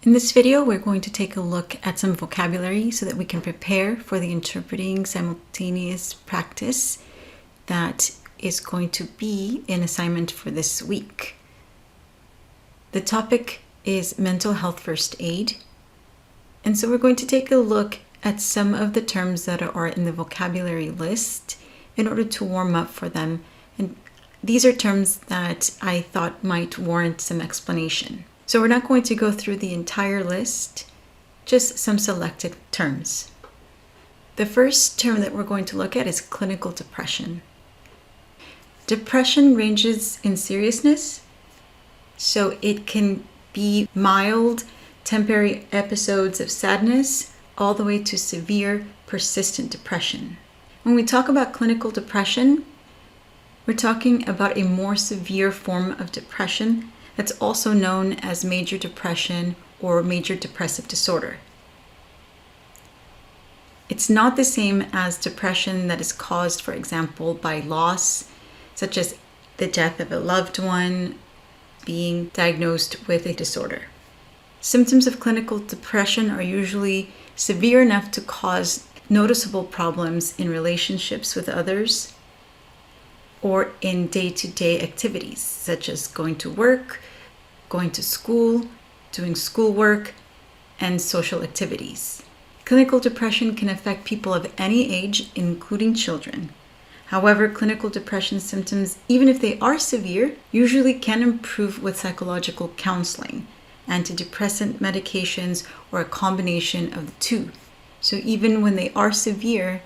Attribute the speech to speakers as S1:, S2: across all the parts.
S1: In this video, we're going to take a look at some vocabulary so that we can prepare for the interpreting simultaneous practice that is going to be an assignment for this week. The topic is mental health first aid. And so we're going to take a look at some of the terms that are in the vocabulary list in order to warm up for them. And these are terms that I thought might warrant some explanation. So we're not going to go through the entire list, just some selected terms. The first term that we're going to look at is clinical depression. Depression ranges in seriousness, so it can be mild, temporary episodes of sadness, all the way to severe, persistent depression. When we talk about clinical depression, we're talking about a more severe form of depression that's also known as major depression or major depressive disorder. It's not the same as depression that is caused, for example, by loss, such as the death of a loved one, being diagnosed with a disorder. Symptoms of clinical depression are usually severe enough to cause noticeable problems in relationships with others or in day-to-day activities, such as going to work, going to school, doing schoolwork, and social activities. Clinical depression can affect people of any age, including children. However, clinical depression symptoms, even if they are severe, usually can improve with psychological counseling, antidepressant medications, or a combination of the two. So even when they are severe,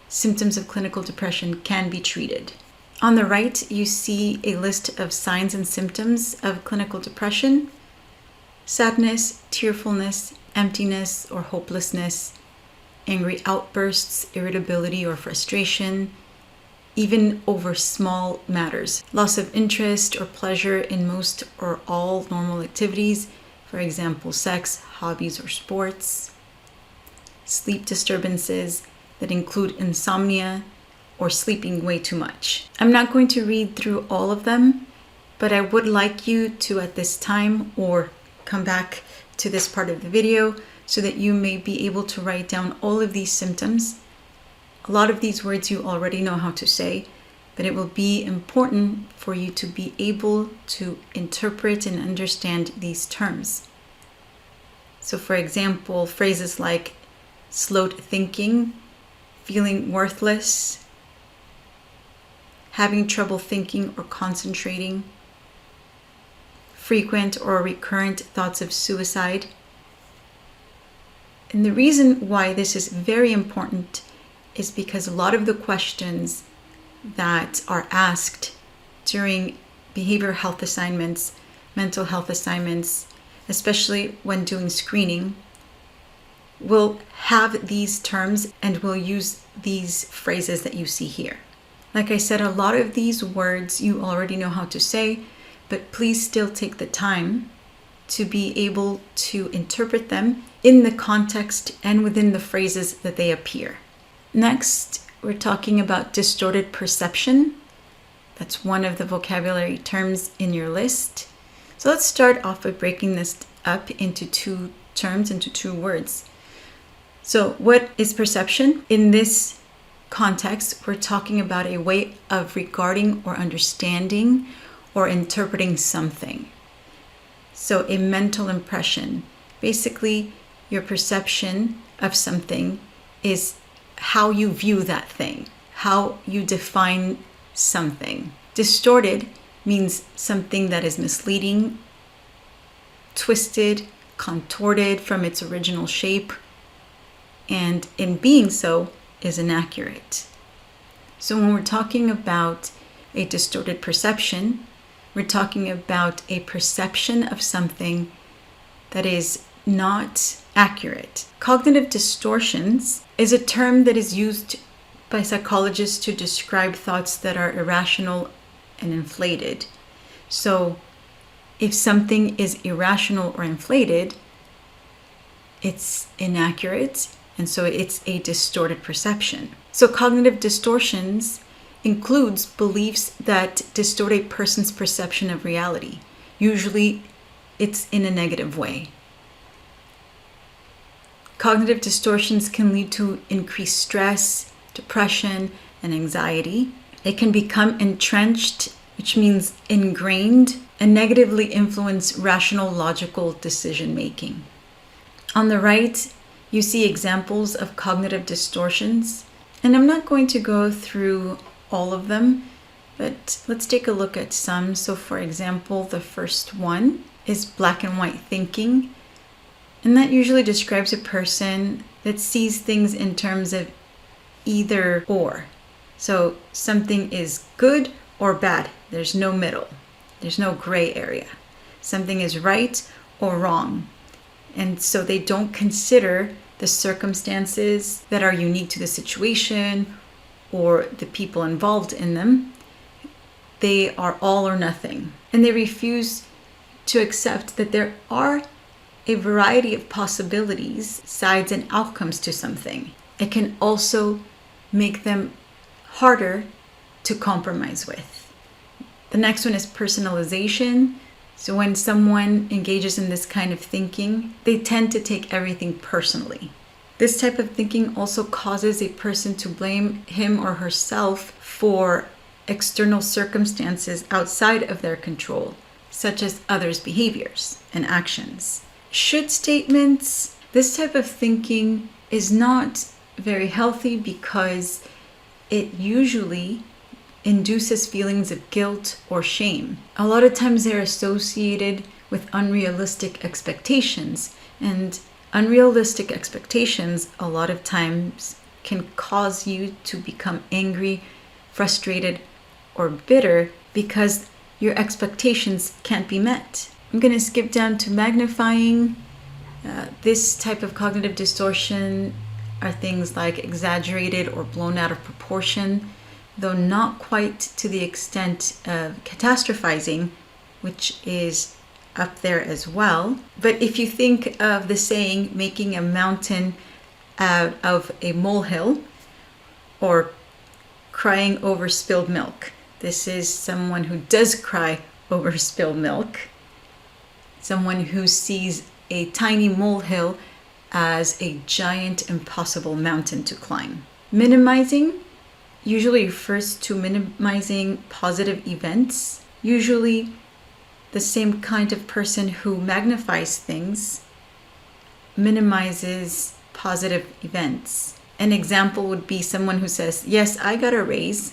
S1: symptoms of clinical depression can be treated. On the right, you see a list of signs and symptoms of clinical depression: sadness, tearfulness, emptiness or hopelessness, angry outbursts, irritability or frustration, even over small matters, loss of interest or pleasure in most or all normal activities, for example, sex, hobbies, or sports, sleep disturbances that include insomnia or sleeping way too much. I'm not going to read through all of them, but I would like you to, at this time, or come back to this part of the video so that you may be able to write down all of these symptoms. A lot of these words you already know how to say, but it will be important for you to be able to interpret and understand these terms. So for example, phrases like slow thinking, feeling worthless, having trouble thinking or concentrating, frequent or recurrent thoughts of suicide. And the reason why this is very important is because a lot of the questions that are asked during behavioral health assignments, mental health assignments, especially when doing screening, will have these terms and will use these phrases that you see here. Like I said, a lot of these words you already know how to say, but please still take the time to be able to interpret them in the context and within the phrases that they appear. Next, we're talking about distorted perception. That's one of the vocabulary terms in your list. So let's start off by breaking this up into two terms, into two words. So what is perception? In this context, we're talking about a way of regarding or understanding or interpreting something. So a mental impression. Basically, your perception of something is how you view that thing, how you define something. Distorted means something that is misleading, twisted, contorted from its original shape, and in being so, is inaccurate. So when we're talking about a distorted perception, we're talking about a perception of something that is not accurate. Cognitive distortions is a term that is used by psychologists to describe thoughts that are irrational and inflated. So if something is irrational or inflated, it's inaccurate, and so it's a distorted perception. So cognitive distortions includes beliefs that distort a person's perception of reality. Usually it's in a negative way. Cognitive distortions can lead to increased stress, depression, and anxiety. It can become entrenched, which means ingrained, and negatively influence rational, logical decision making. On the right, you see examples of cognitive distortions, and I'm not going to go through all of them, but let's take a look at some. So for example, the first one is black and white thinking, and that usually describes a person that sees things in terms of either or. So something is good or bad. There's no middle. There's no gray area. Something is right or wrong. And so they don't consider the circumstances that are unique to the situation or the people involved in them. They are all or nothing. And they refuse to accept that there are a variety of possibilities, sides, and outcomes to something. It can also make them harder to compromise with. The next one is personalization. So when someone engages in this kind of thinking, they tend to take everything personally. This type of thinking also causes a person to blame him or herself for external circumstances outside of their control, such as others' behaviors and actions. Should statements. This type of thinking is not very healthy because it usually induces feelings of guilt or shame. A lot of times they're associated with unrealistic expectations, and unrealistic expectations a lot of times can cause you to become angry, frustrated, or bitter because your expectations can't be met. I'm going to skip down to magnifying. This type of cognitive distortion are things like exaggerated or blown out of proportion, though not quite to the extent of catastrophizing, which is up there as well. But if you think of the saying, making a mountain out of a molehill, or crying over spilled milk. This is someone who does cry over spilled milk. Someone who sees a tiny molehill as a giant, impossible mountain to climb. Minimizing usually refers to minimizing positive events. Usually the same kind of person who magnifies things minimizes positive events. An example would be someone who says, yes, I got a raise,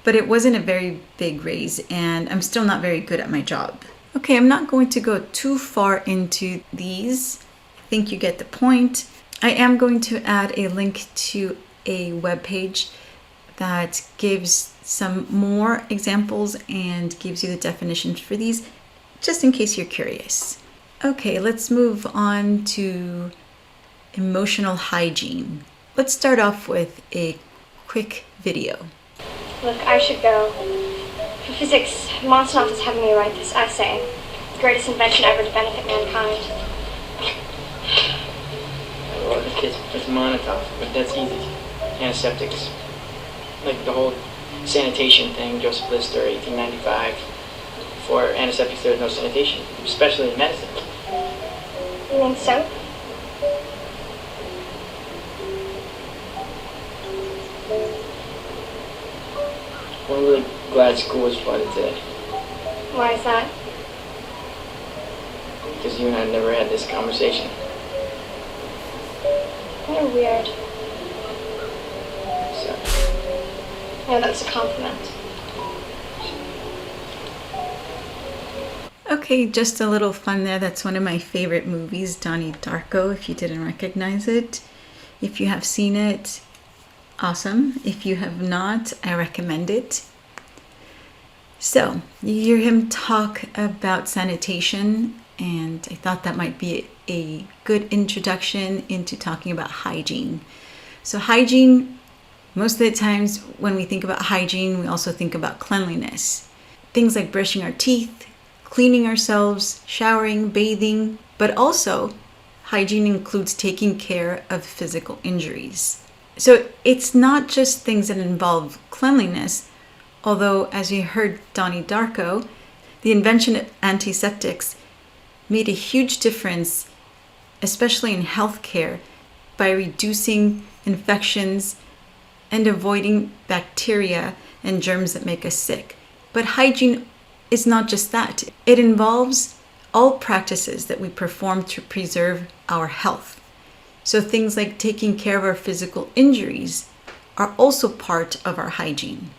S1: but it wasn't a very big raise and I'm still not very good at my job. Okay, I'm not going to go too far into these. I think you get the point. I am going to add a link to a webpage that gives some more examples and gives you the definitions for these, just in case you're curious. Okay, let's move on to emotional hygiene. Let's start off with a quick video.
S2: Look, I should go. For physics, Monsonoff is having me write this essay. The greatest invention ever to benefit mankind.
S3: Well, it's Monotov, but that's easy. Antiseptics. Like the whole sanitation thing, Joseph Lister, 1895. For antiseptics, there was no sanitation, especially in medicine.
S2: You mean soap?
S3: Well, I'm really glad school was flooded today.
S2: Why is that?
S3: Because you and I never had this conversation.
S2: You're weird.
S3: So,
S2: Yeah, that's a compliment.
S1: Okay, just a little fun there. That's one of my favorite movies, Donnie Darko, if you didn't recognize it. If you have seen it, awesome. If you have not, I recommend it. So, you hear him talk about sanitation, and I thought that might be a good introduction into talking about hygiene. So hygiene, most of the times when we think about hygiene, we also think about cleanliness. Things like brushing our teeth, cleaning ourselves, showering, bathing, but also hygiene includes taking care of physical injuries. So it's not just things that involve cleanliness, although as you heard Donnie Darko, the invention of antiseptics made a huge difference, especially in healthcare, by reducing infections and avoiding bacteria and germs that make us sick. But hygiene is not just that. It involves all practices that we perform to preserve our health. So things like taking care of our physical injuries are also part of our hygiene.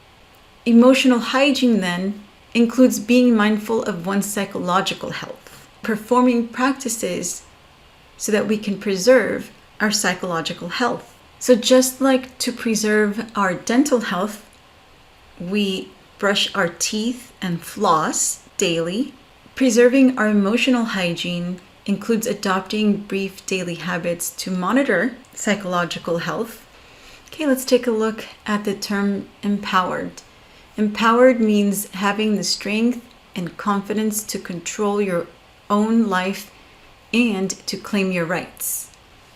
S1: Emotional hygiene then includes being mindful of one's psychological health, performing practices so that we can preserve our psychological health. So just like to preserve our dental health, we brush our teeth and floss daily. Preserving our emotional hygiene includes adopting brief daily habits to monitor psychological health. Okay, let's take a look at the term empowered. Empowered means having the strength and confidence to control your own life and to claim your rights.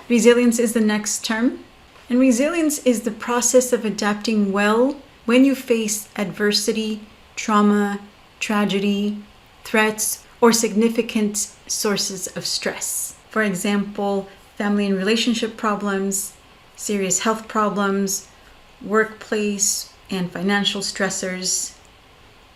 S1: Resilience is the next term. And resilience is the process of adapting well when you face adversity, trauma, tragedy, threats, or significant sources of stress. For example, family and relationship problems, serious health problems, workplace and financial stressors,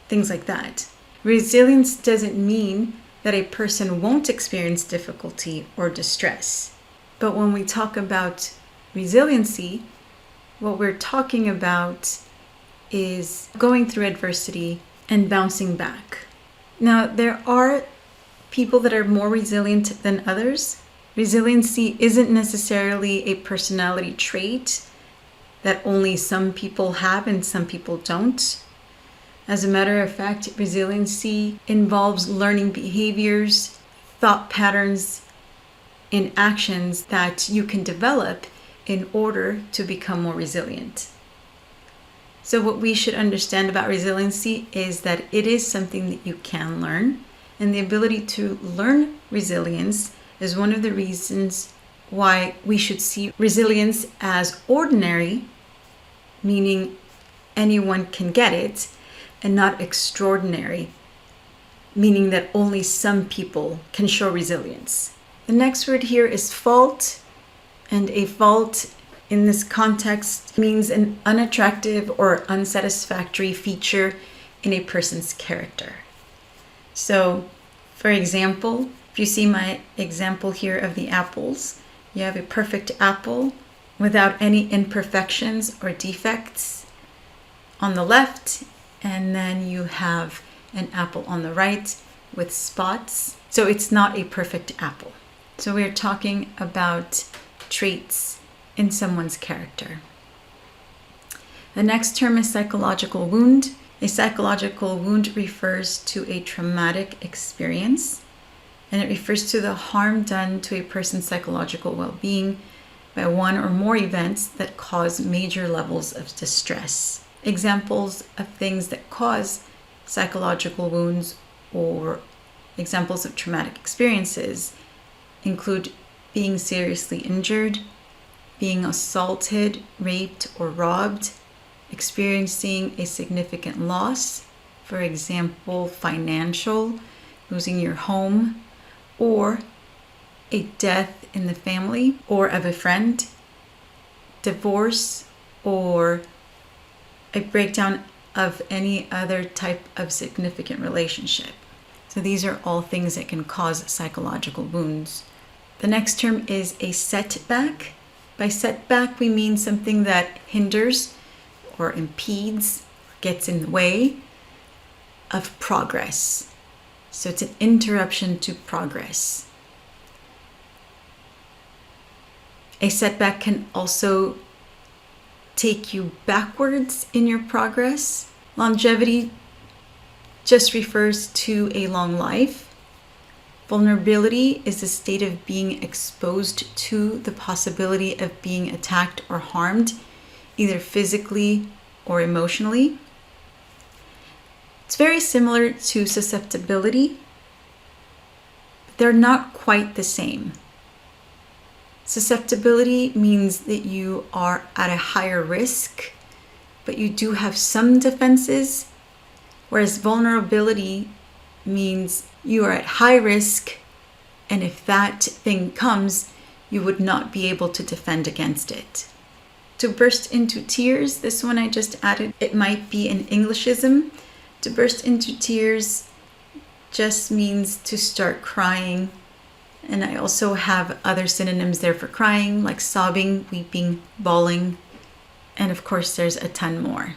S1: things like that. Resilience doesn't mean that a person won't experience difficulty or distress. But when we talk about resiliency, what we're talking about is going through adversity and bouncing back. Now, there are people that are more resilient than others. Resiliency isn't necessarily a personality trait that only some people have and some people don't. As a matter of fact, resiliency involves learning behaviors, thought patterns, and actions that you can develop in order to become more resilient. So what we should understand about resiliency is that it is something that you can learn, and the ability to learn resilience is one of the reasons why we should see resilience as ordinary, meaning anyone can get it, and not extraordinary, meaning that only some people can show resilience. The next word here is fault, and a fault in this context means an unattractive or unsatisfactory feature in a person's character. So, for example, if you see my example here of the apples, you have a perfect apple without any imperfections or defects on the left, and then you have an apple on the right with spots. So it's not a perfect apple. So we're talking about traits in someone's character. The next term is psychological wound. A psychological wound refers to a traumatic experience, and it refers to the harm done to a person's psychological well-being by one or more events that cause major levels of distress. Examples of things that cause psychological wounds or examples of traumatic experiences include being seriously injured, being assaulted, raped, or robbed, experiencing a significant loss, for example, financial, losing your home, or a death in the family or of a friend, divorce, or a breakdown of any other type of significant relationship. So these are all things that can cause psychological wounds. The next term is a setback. By setback, we mean something that hinders or impedes, gets in the way of progress. So it's an interruption to progress. A setback can also take you backwards in your progress. Longevity just refers to a long life. Vulnerability is the state of being exposed to the possibility of being attacked or harmed, either physically or emotionally. It's very similar to susceptibility, but they're not quite the same. Susceptibility means that you are at a higher risk, but you do have some defenses, whereas vulnerability means you are at high risk, and if that thing comes, you would not be able to defend against it. To burst into tears, this one I just added, it might be an Englishism. To burst into tears just means to start crying. And I also have other synonyms there for crying, like sobbing, weeping, bawling, and of course there's a ton more.